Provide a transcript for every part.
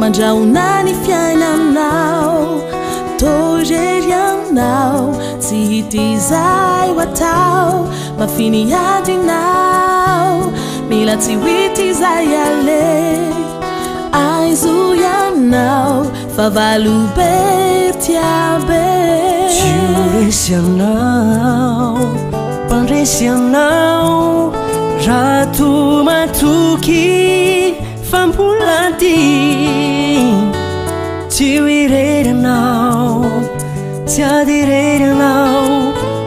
mandraonany fiainanao torianao tsy hitizay ho atao mafiny adinao mila tsy hitizay ale aizo ianao favalobe tiabe Resy anao mpandresy anao rato matoky fampolady tsy ho irery anao tsy adirery anao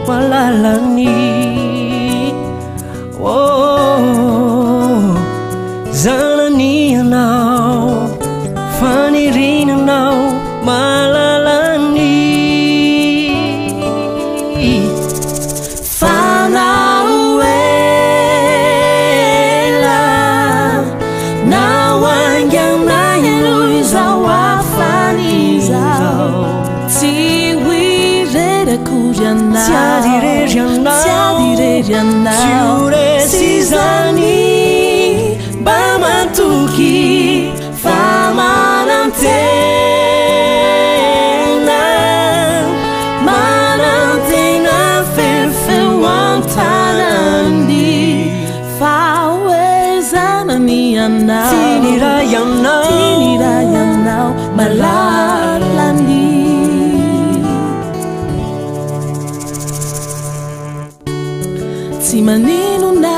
malalany zanany anao faniriny anao malalany fanao ela nao anganay aloha izao afany izao tsy ho irery akory anao tsy adirery anao tsy adirery anao tsy ho resy zany mba matoky famanantena manantena fefeo antanany fahoezanany anao tiniray anao malalany tsy maninona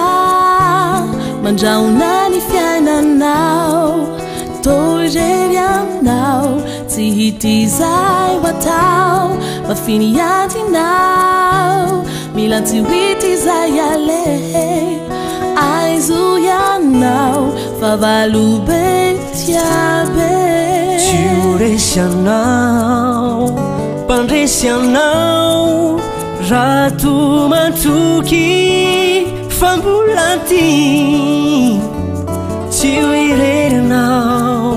mandraonany fiainanao torery anao tsy hitizay ho atao mafiny adinao mila tsy hitizay ale aizo ianao favalobe tiabe tsy ho resy anao mpandresy anao rato matoky fambolady tsy ho irery anao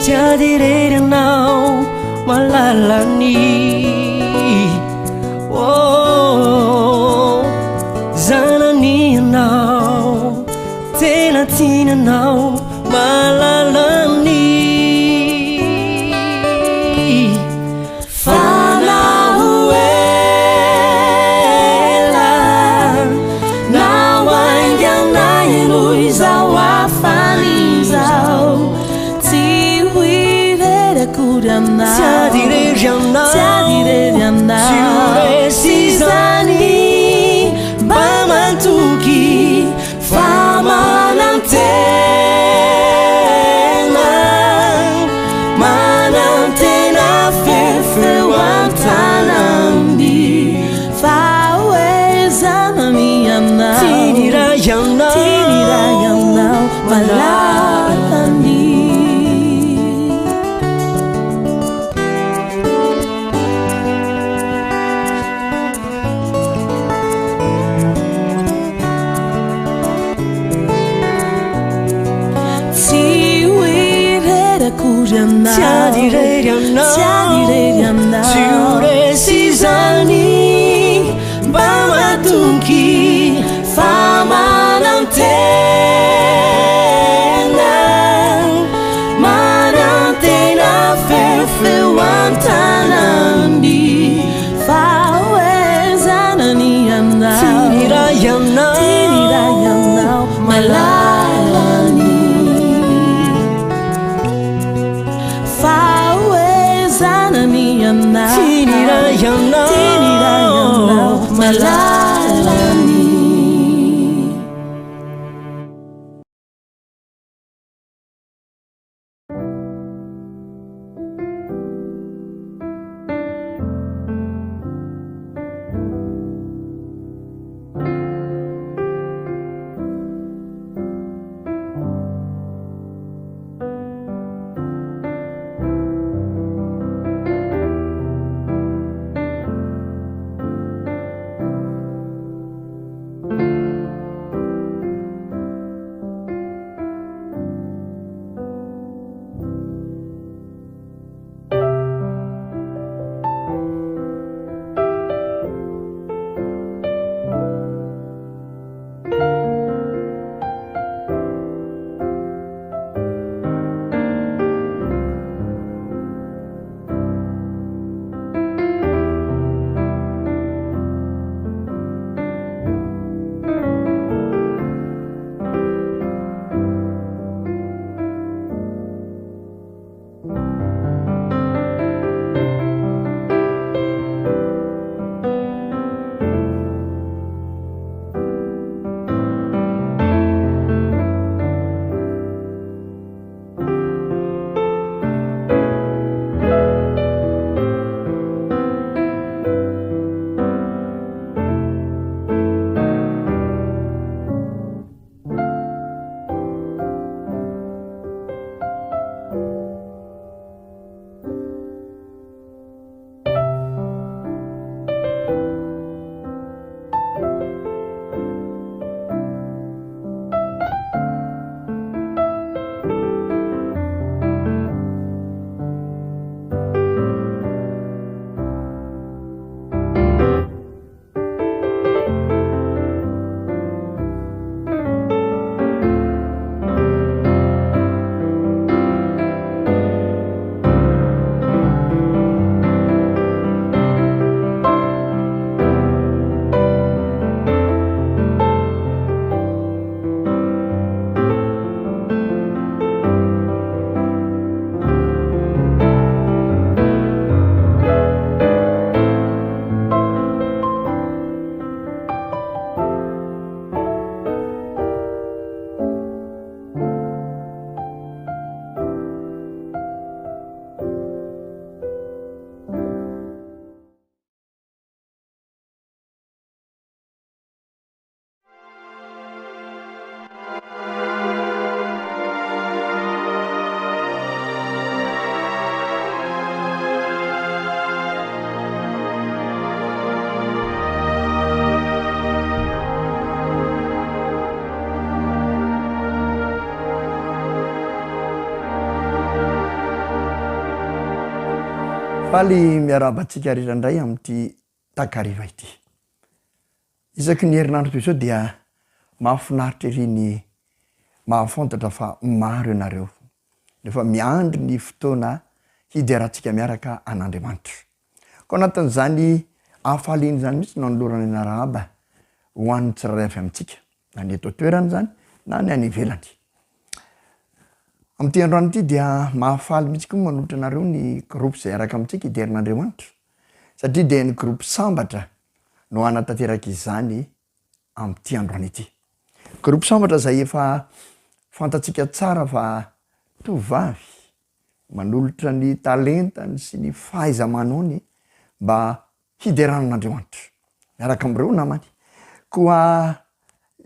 tsy adirery anao malalany zanany anao tena tinanao malalany fanao ela nao anganay aloha izao afany izao tsy ho irery akory anao tsy adirery anao tsy adirery anao tsy ho resy zany mba matoky famanantena manantena fefeo antanany fahoezanany anao tiniray anao malalany tsy adirery anao tsy ho resy zany mba matoky famanantena manantena fefeo antanany fahoezanany anao tiniray anao malalany fahoezanany anao tiniray anao malalany faly miarabantsika rehetrandray amin'ity takariva ity isaky ny herinandro toy izao dia mahafinaritra iriny mahafantatra fa maro ianareo nefa miandry ny fotoana hidiarantsika miaraka an'Andriamanitra ko anatin'izany afaliny zany mihitsy nanolorana ianarahaba ho an'ny tsirairay avy amintsika na ny eto toerany zany na ny any ivelany amin'ity androany ity dia mahafaly mihitsy koa manolotra anareo ny groupe zay araka amintsika hiderin'Andriamanitra satria dia ny groupe Sambatra no anatanteraka izany amin'ity androany ity groupe Sambatra zay efa fantatsika tsara fa tovavy manolotra ny talentany sy ny fahaiza-manaony mba hideran'Andriamanitra miaraka amin'ireo namany koa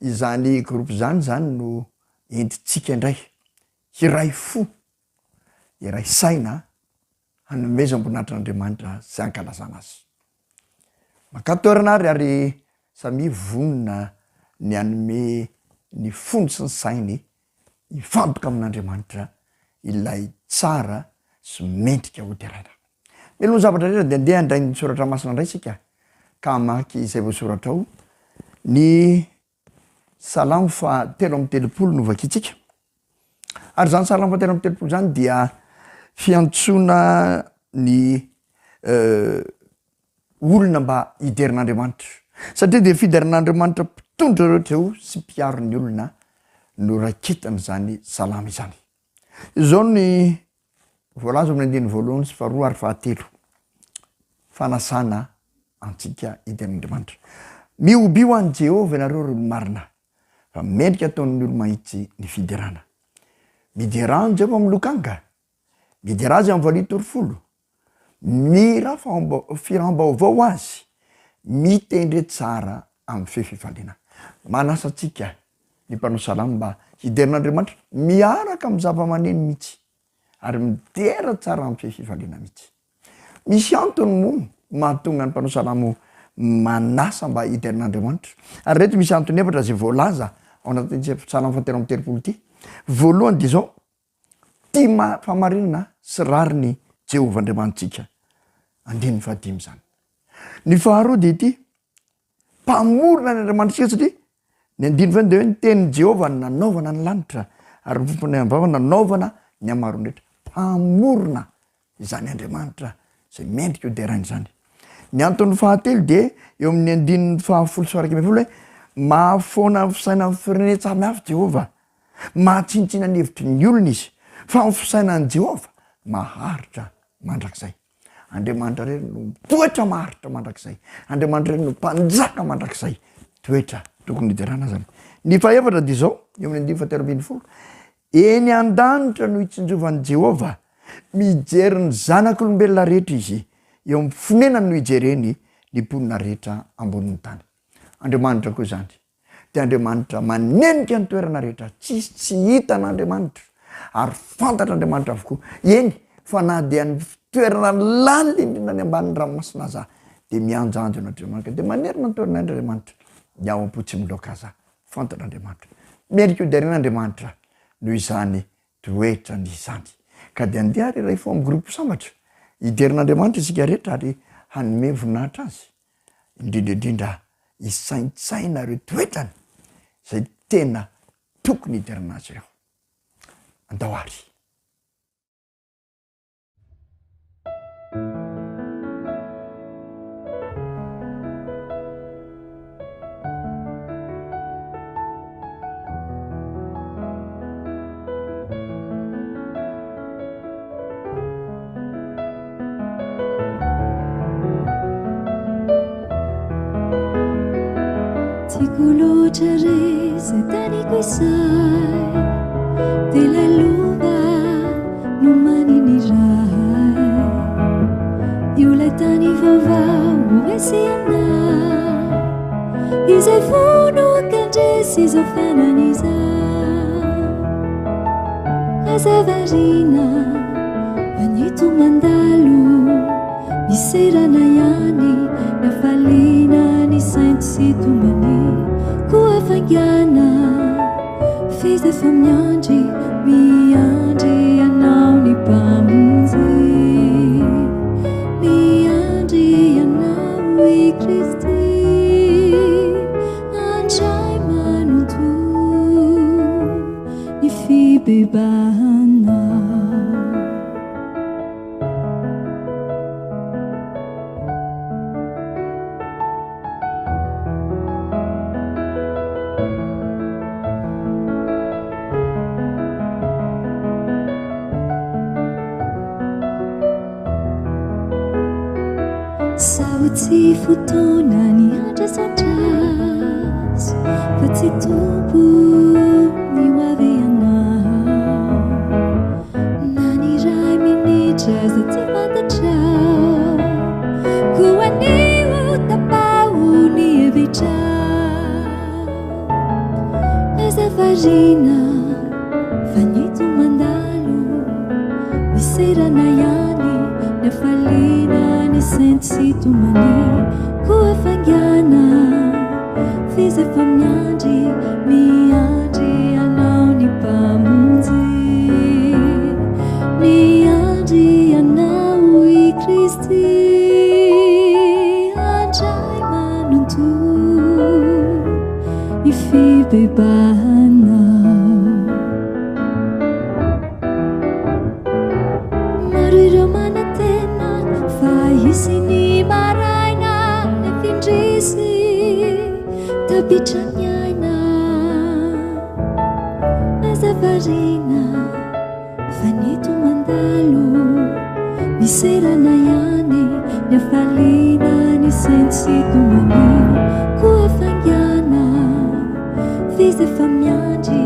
izany groupe zany no entitsika indray hiray fo iray saina hanomeza amboninahitran'Andriamanitra zay ankalazana azy makatoerana ary samy vonina ny anome ny fony sy ny sainy hifantoka amin'Andriamanitra ilay tsara sy mendrika ho teraina meloa zavatra rehetra dia andeha andray ny soratra masina indray sika ka maky izay voasoratra ao ny salamo fa 3:30 no vakitsika ary zany salamo fa 3:30 zany dia fiantsona ny olona mba hiderin'Andriamanitra satria dia fiderin'Andriamanitra mpitondra rehetra eo sy mpiaro ny olona no raketany zany salamo izany izao ny voalaza amin'ny andiny voalohany sy faharoa ary fahatelo fanasana antsika hiderin'Andriamanitra miobio an' Jehova ianareo ry marina fa mendrika ataon'ny olo mahitsy ny fiderana miderano Jehova amin'ny lokanga miderazy amin'ny valitoryfolo mira firambaovao azy mitendre tsara amin'ny fefifaliana manasatsika ny mpanao salamo mba hiderin'Andriamanitra miaraka amin'ny zava-maneno mihitsy ary midera tsara amin'ny fefifaliana mihitsy misy antony moa mahatonga ny mpanao salamo manasa mba hiderin'Andriamanitra ary reto misy antony efatra zay voalaza ao anatin'ny salamo fa 3:30 ity voalohany dia zao tia famarinana sy rariny Jehova Andriamanitsika andiny fahadimy zany ny faharoa dia ity mpamorona ny Andriamanitsika satria ny andiny fa dia hoe ny tenin'ny Jehova nanaovana ny lanitra ary ny fompony ambava nanaovana ny amarony rehetra mpamorona izany Andriamanitra zay mendrika ho derainy zany ny antony fahatelo dia eo amin'ny andiny fahafolo sy faraika ambin'ny folo hoe mahafoana fisaina amin'ny firenena samy hafa Jehova mahatsinitsina ny hevitry ny olona izy fa amin'ny fisainan'i Jehova maharitra mandrakizay Andriamanitra rery no toetra maharitra mandrakizay Andriamanitra rery no mpanjaka mandrakizay toetra tokony hiderana zany ny fahaefatra dia zao eo amin'ny andiny fahatelo ambin'ny folo eny an-danitra no hitsinjovan'i Jehova mijery ny zanak'olombelona rehetra izy eo amin'ny fonenany no hijereny ny mponina rehetra ambonin'ny tany Andriamanitra koa zany dia Andriamanitra manenika ny toerana rehetra tsy hitan'Andriamanitra ary fantatr'Andriamanitra avokoa eny fa na dia ny toerana lalindrina ny ambanin'ny ranomasina aza dia mianjanjo an'Andriamanitra dia manerina ny toerana Andriamanitra ny ao am-potsy miloaka aza fantatr'Andriamanitra mendrika ho derin'Andriamanitra noho izany toetra ny izany ka dia andeha ary iray fo amin'ny groupe Sambatra hiderin'Andriamanitra isika rehetra ary hanome voninahitra azy indrindraindrindra hisaintsaina ireo toetrany zay tena tokony hiderina azy ireo andao ary Tikolotrare zay taniko isay dia ilay lova no maniny rahay io lay tany vaovao hoesy anay izay fono kandresy izao fiainan'izao azavarina manito mandalo miserana ihany nafaliana ny sainto sy tombany koa fangana fizy efa miandry anao ny mpamonjy Saotsy fotoana ny andrasandraso fa tsy tompo ny hoavy anao na ny ray minitra za tsy fantatrao ko anio tapao ny hevitrao azavarina fa nito mandalo miserana ihany ny afaliana ny sentsitomany ko afangana fizy efa miandry anao ny mpamonjy miandry anao i Kristy andray manonto ny fibebahanao maro ireo manantena fa isiny maraina ny findrisy tapitran'ny aina azavarina fa nito mandalo miserana ihany ny afaliana ny sentsitomany ko afangana fizy efa miandry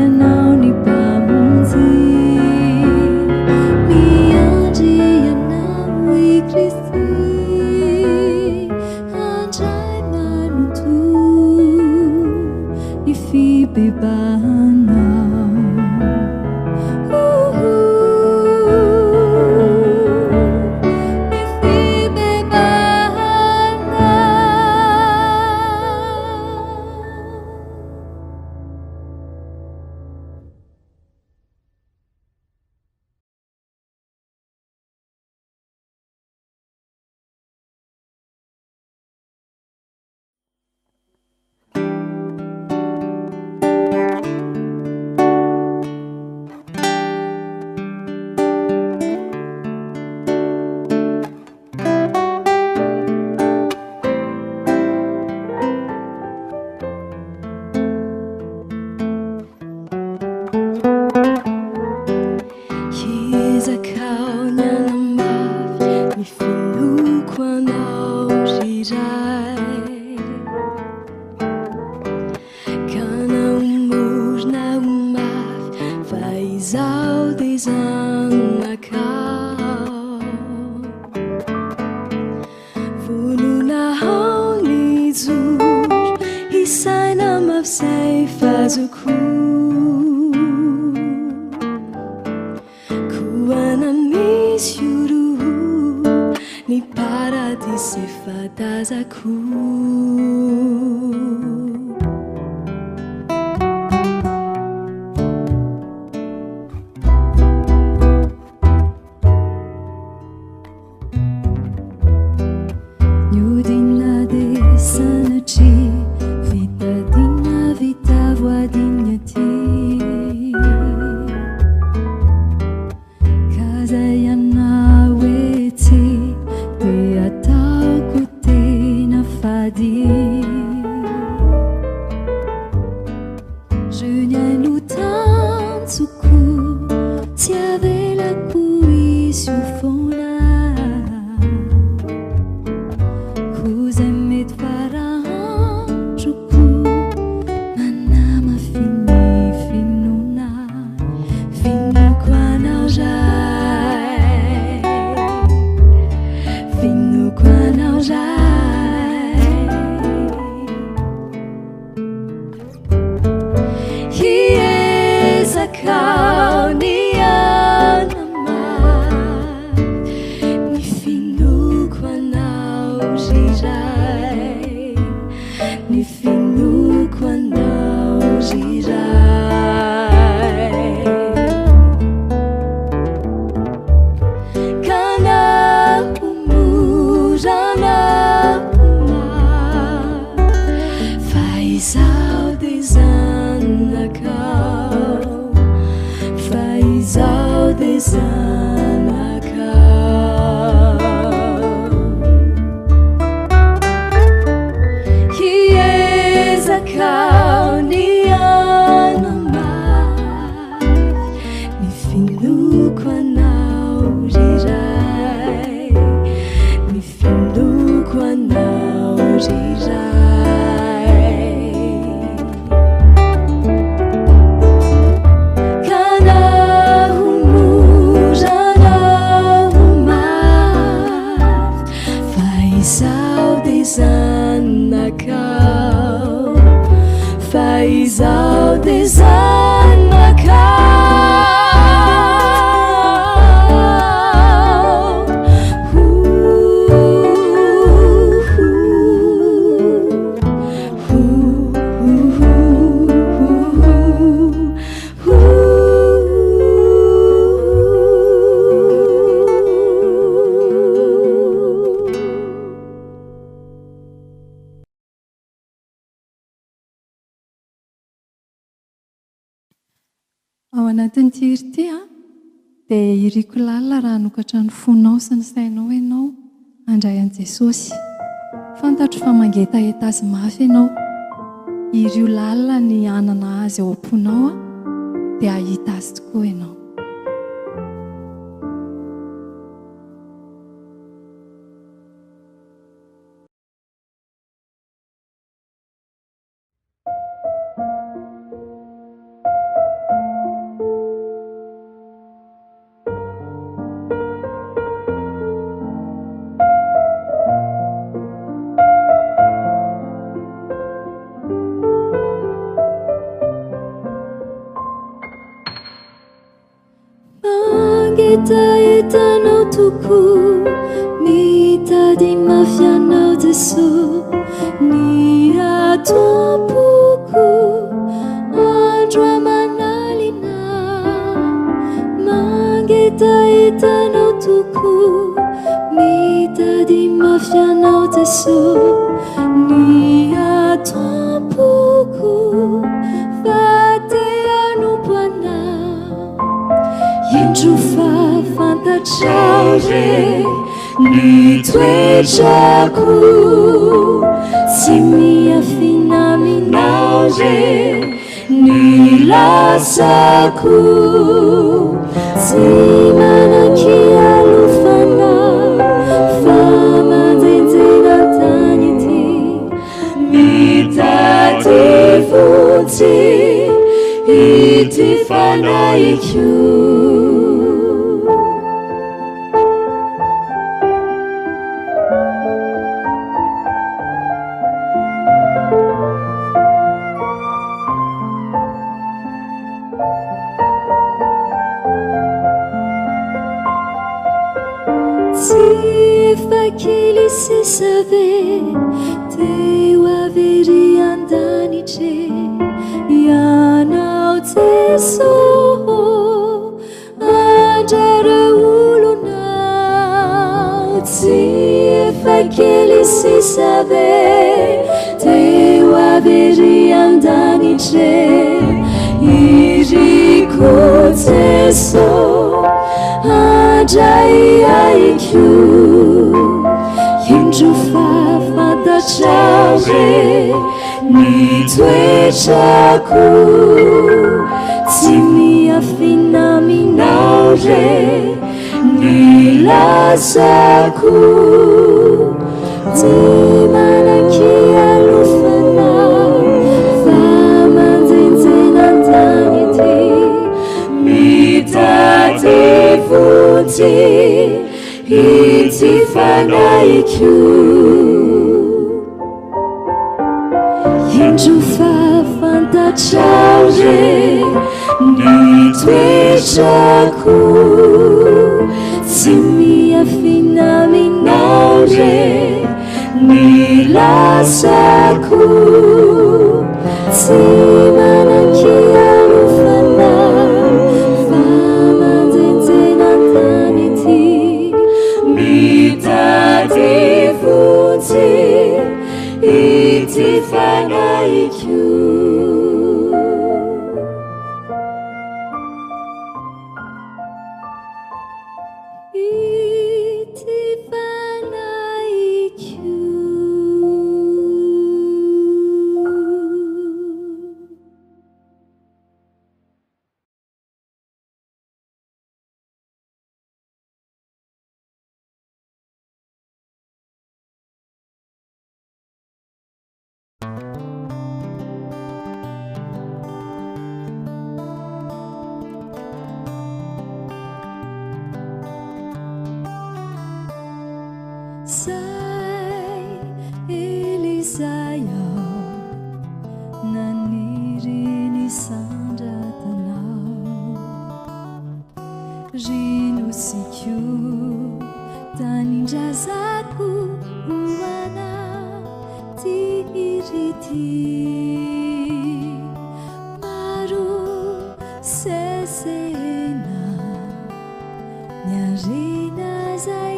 anao ny mpamonjy miandry anao i Kristy andray manonto ny fibebahanao Fadi anatin'ny tiry ty a dia iriko lalina raha nokatra ny fonao sy ny sainao ianao andray an' Jesosy. Fantatro fa mangetaheta azy mafy ianao. Irio lalina ny anana azy ao am-ponao a dia ahita azy tokoa ianao. Hitanao tokoa mitady mafy anao Jesosy, ny atoam-poko andro amanalina. Hitanao tokoa mitady mafy anao Jesosy, ny atoam-poko fa te anompo anao. Indro fa fantatrao re ny toetrako, tsy miafina aminao re ny lasako. Tsy manaky alofana fa manjenjena tany ity, mitady votsy ity fanaiko. Fakili sisave teo avery andanitry ianao Jesosy, andrara olonao. Tsy fakili sisave teo avery andanitry iriko Jesosy, andray aiko. Indro fa fantatrao re ny toetrako, tsy miafina aminao re ny lasako. Tsy manaky alofana fa manjenjena tany ity, mitady votsy ity fanaiko. Indro fa fantatrao re ny toetrako, tsy miafina aminao re ny lasako. Tsy manaky alofana fa manjenjena tany ity, mitady votsy ity fanaiko. Ity fanaiko. Sai Elisaya naniry ny sandratanao, rinosiko tanindrazako hoana tirity. Maro sesena niarena zay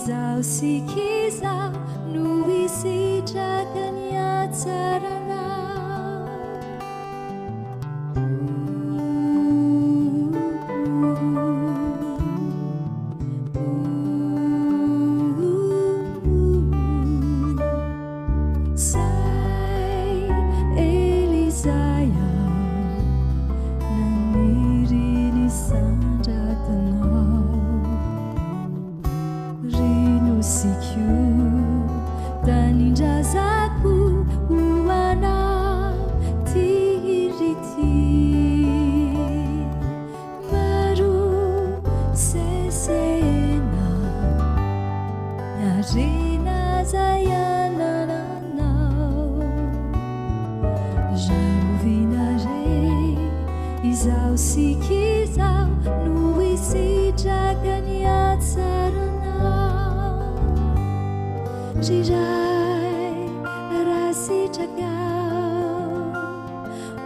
Zao sikiza no isitrakan Já ouvi nager izao sikizao no isitraka ny atsaranao Zirai raha sitraka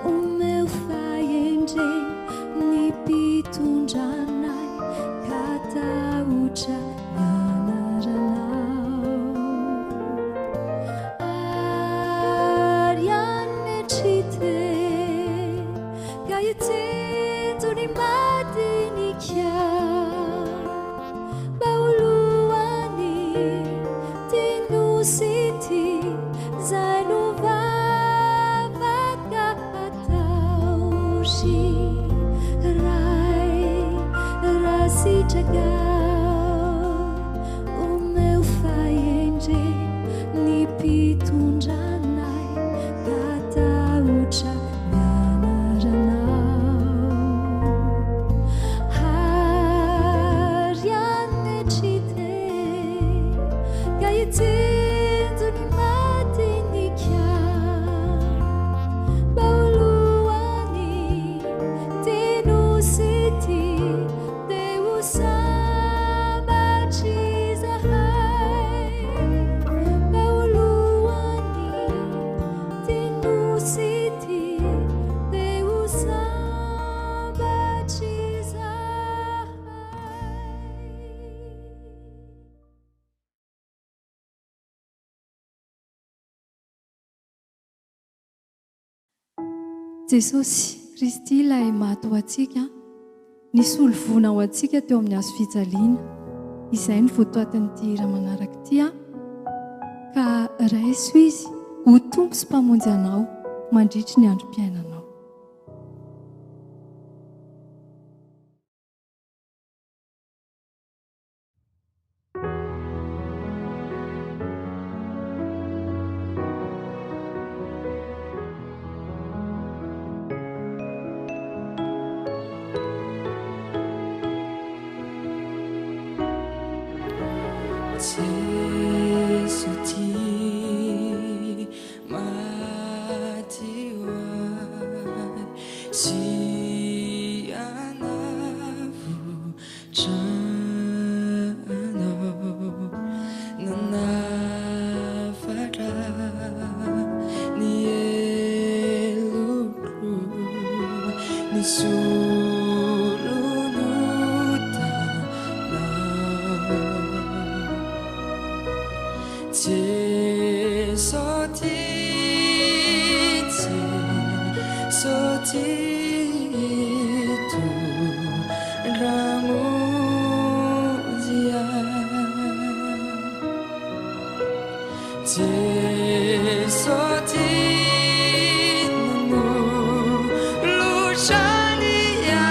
o meu faendreny ny mpitondranay ka tahotra ny anaranao ary anmetrite ka itsinjo ny madinika baoloany tinosity zay no vavaka ataozy ray raha sitraka o meu faendreny ny mpitondranay ka tahotra ny anaranao ary anmetrite ka itsinjo ny madinika baoloany tinosity dia ho sambatry zahay baoloany tinosity dia ho sambatry zahay Jesosy Kristy ilay maty ho antsika nisy olivona ho antsika teo amin'ny hazo fijaliana izay ny votoatin'ity raha manaraka ity ka raiso izy ho tompo sy mpamonjy anao mandritry ny androm-piainanao Luciania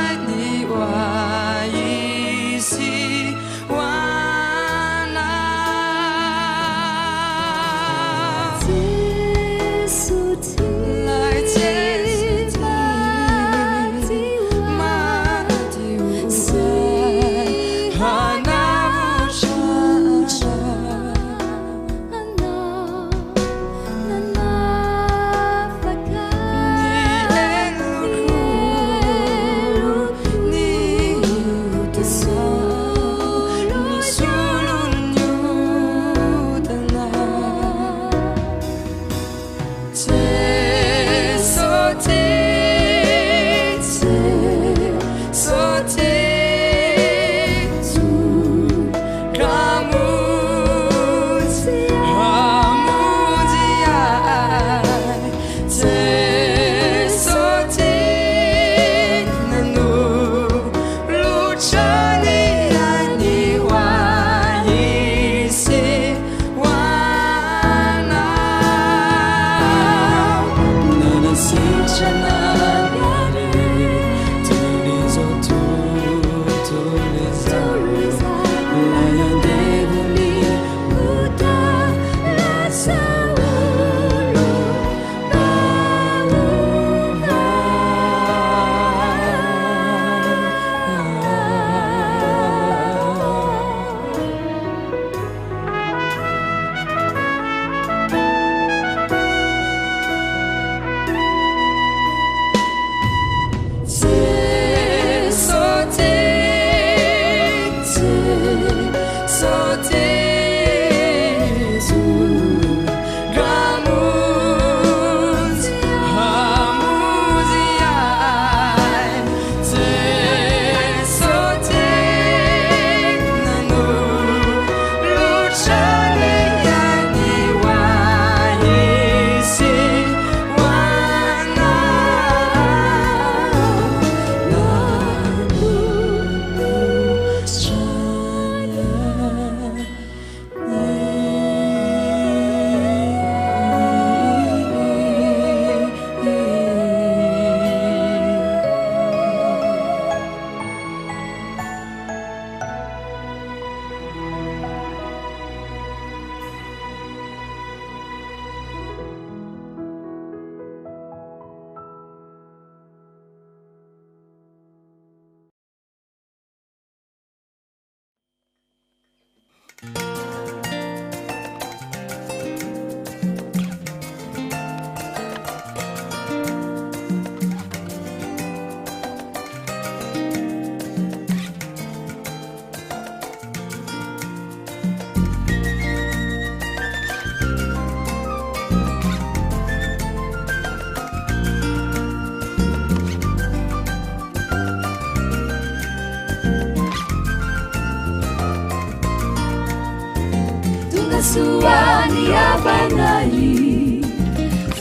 suani avanai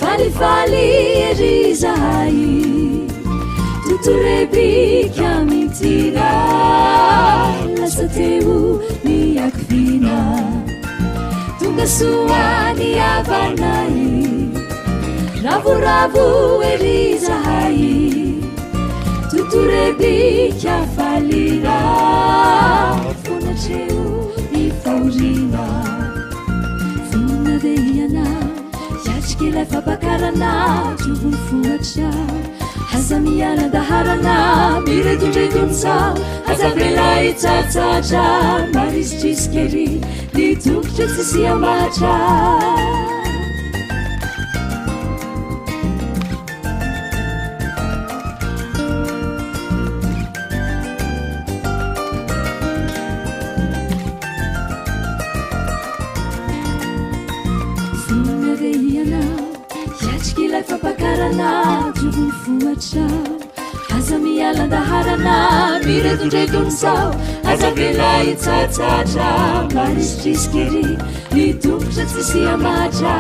falifali erizai tuturebika mitira lasateu ni akvina tunga suani avanai ravu erizai tuturebika falira fonateu ni faurina funadeiana yachkilai fabakarana juvun funacha hazamiana daharana miredundredunsa hazabelai tsatsacha marisjiskeri lituktra tsisiamacha fabakarana juvun fuacha hazamialandaharana miredundredunzao hazabelai tsatsacha marisjiskeri lituktra tsisiamacha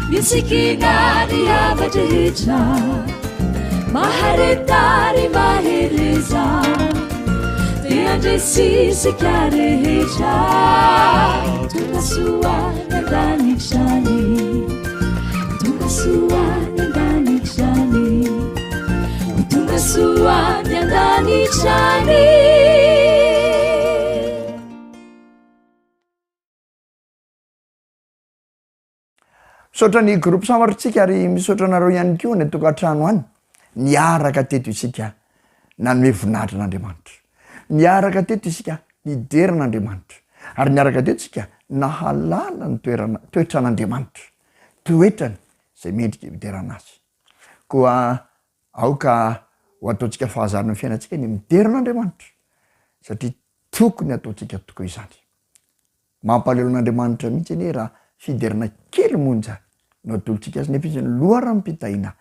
Misikigari avatehitra maharetary mahereza de andresisika rehetra tonga soany andanitrany tonga soany andanitrany tonga soany andanitrany Sotra ny groupe Sambatra ary misotra nareo ihany koa ny tokantrano any niaraka teto isika nanome voninahitra n'Andriamanitra niaraka teto isika nideran'Andriamanitra ary niaraka teto isika nahalala ny toetran'Andriamanitra toetrany izay mendrika hiderana azy koa aoka ho ataontsika fahazarana ny fiainantsika ny mideran'Andriamanitra satria tokony ataontsika tokoa izany mampalelo n'Andriamanitra mihitsy anie raha fiderana kely monja no atolontsika azy nefa izy ny loharano-pitaina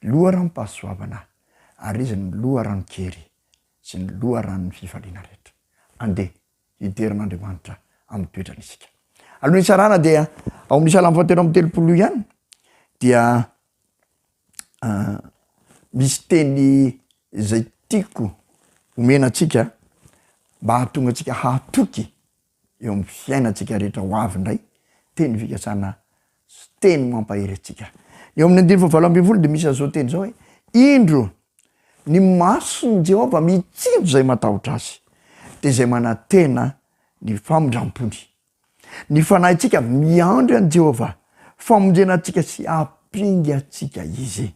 loharano-pahasoavana ary izy ny loharano-kery sy ny loharan'ny fifaliana rehetra andeha hideran'Andriamanitra amin'ny toetrana isika aloha ny sarana dia ao amin'ny salamo fahatelo amby telopolo ihany dia misy teny izay tiako omenantsika mba hahatonga antsika hahatoky eo amin'ny fiainantsika rehetra ho avy indray teny fikasana teny mampahery antsika eo amin'ny 9:12 dia misy azao teny zao hoe indro ny masony Jehova mitsinjo zay matahotra azy dia izay manantena ny famondrampony ny fanahintsika miandry an Jehova famonjenantsika sy ampinga antsika izy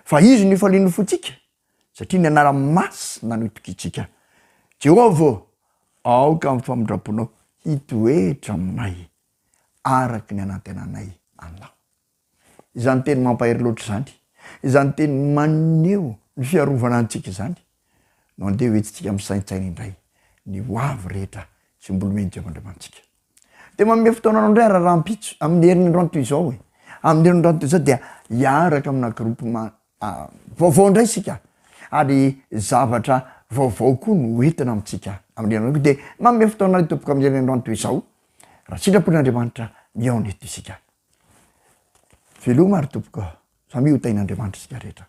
fa izy ny falino fotsika satria ny anara-masina notokitsika Jehova aoka amin'ny famondramponao hitoetra aminay araky ny anantenanay anao izany teny mampahery loatra izany izany teny maneho ny fiarovana antsika izany no andeha hoentsika amin'ny saintsaina indray ny hoavy rehetra sy mbola meny Jehovandriamantsika dia manome fotoana andray rahampitso amin'ny herin'androany toy izao amin'ny herin'androany toy izao dia hiaraka amina groupe vaovao indray isika ary zavatra vaovao koa no entina amintsika amin'ny herin'androany dia manome fotoana tompoko amin'ny herin'androany toy izao raha sitrapon'Andriamanitra miao neto isika veloma ary tompoko samy ho tain'Andriamanitra isika rehetra